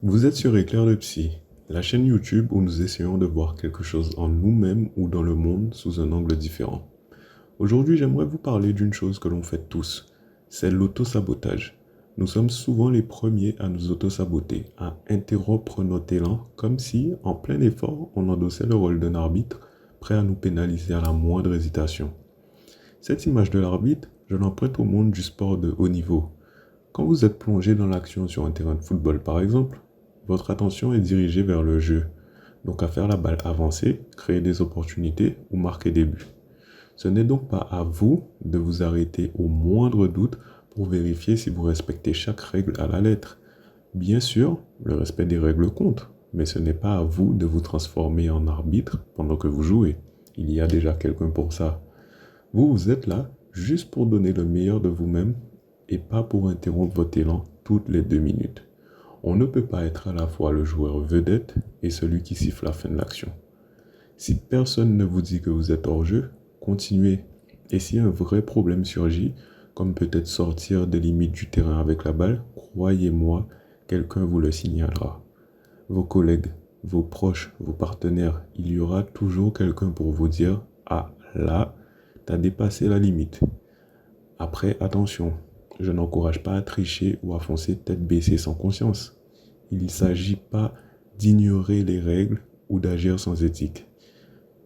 Vous êtes sur Éclair de Psy, la chaîne YouTube où nous essayons de voir quelque chose en nous-mêmes ou dans le monde sous un angle différent. Aujourd'hui, j'aimerais vous parler d'une chose que l'on fait tous, c'est l'auto-sabotage. Nous sommes souvent les premiers à nous auto-saboter, à interrompre notre élan, comme si, en plein effort, on endossait le rôle d'un arbitre, prêt à nous pénaliser à la moindre hésitation. Cette image de l'arbitre, je l'emprunte au monde du sport de haut niveau. Quand vous êtes plongé dans l'action sur un terrain de football par exemple, votre attention est dirigée vers le jeu, donc à faire la balle avancer, créer des opportunités ou marquer des buts. Ce n'est donc pas à vous de vous arrêter au moindre doute pour vérifier si vous respectez chaque règle à la lettre. Bien sûr, le respect des règles compte, mais ce n'est pas à vous de vous transformer en arbitre pendant que vous jouez. Il y a déjà quelqu'un pour ça. Vous êtes là juste pour donner le meilleur de vous-même et pas pour interrompre votre élan toutes les 2 minutes. On ne peut pas être à la fois le joueur vedette et celui qui siffle la fin de l'action. Si personne ne vous dit que vous êtes hors jeu, continuez. Et si un vrai problème surgit, comme peut-être sortir des limites du terrain avec la balle, croyez-moi, quelqu'un vous le signalera. Vos collègues, vos proches, vos partenaires, il y aura toujours quelqu'un pour vous dire « Ah, là, t'as dépassé la limite ». Après, attention, je n'encourage pas à tricher ou à foncer tête baissée sans conscience. Il ne s'agit pas d'ignorer les règles ou d'agir sans éthique.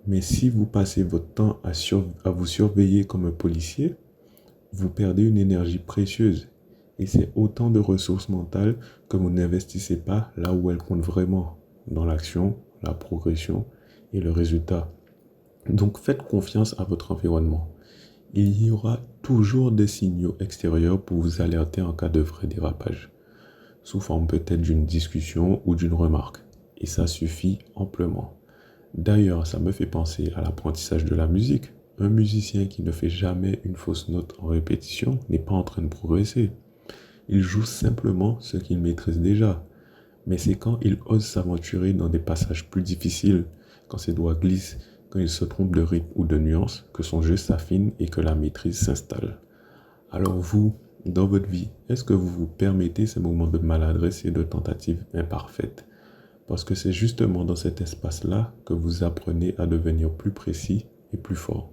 Mais si vous passez votre temps à vous surveiller comme un policier, vous perdez une énergie précieuse. Et c'est autant de ressources mentales que vous n'investissez pas là où elles comptent vraiment, dans l'action, la progression et le résultat. Donc faites confiance à votre environnement. Il y aura toujours des signaux extérieurs pour vous alerter en cas de vrai dérapage, sous forme peut-être d'une discussion ou d'une remarque. Et ça suffit amplement. D'ailleurs, ça me fait penser à l'apprentissage de la musique. Un musicien qui ne fait jamais une fausse note en répétition n'est pas en train de progresser. Il joue simplement ce qu'il maîtrise déjà. Mais c'est quand il ose s'aventurer dans des passages plus difficiles, quand ses doigts glissent, quand il se trompe de rythme ou de nuance, que son jeu s'affine et que la maîtrise s'installe. Alors vous, dans votre vie, est-ce que vous vous permettez ces moments de maladresse et de tentatives imparfaites? Parce que c'est justement dans cet espace-là que vous apprenez à devenir plus précis et plus fort.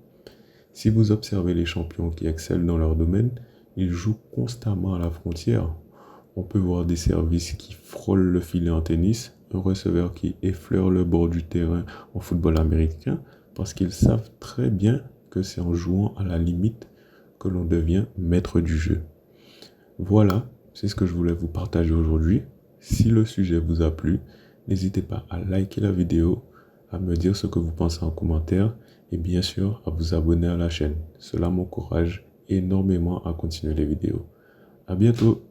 Si vous observez les champions qui excellent dans leur domaine, ils jouent constamment à la frontière. On peut voir des services qui frôlent le filet en tennis, un receveur qui effleure le bord du terrain en football américain, parce qu'ils savent très bien que c'est en jouant à la limite que l'on devient maître du jeu. Voilà, c'est ce que je voulais vous partager aujourd'hui. Si le sujet vous a plu, n'hésitez pas à liker la vidéo, à me dire ce que vous pensez en commentaire et bien sûr à vous abonner à la chaîne. Cela m'encourage énormément à continuer les vidéos. À bientôt!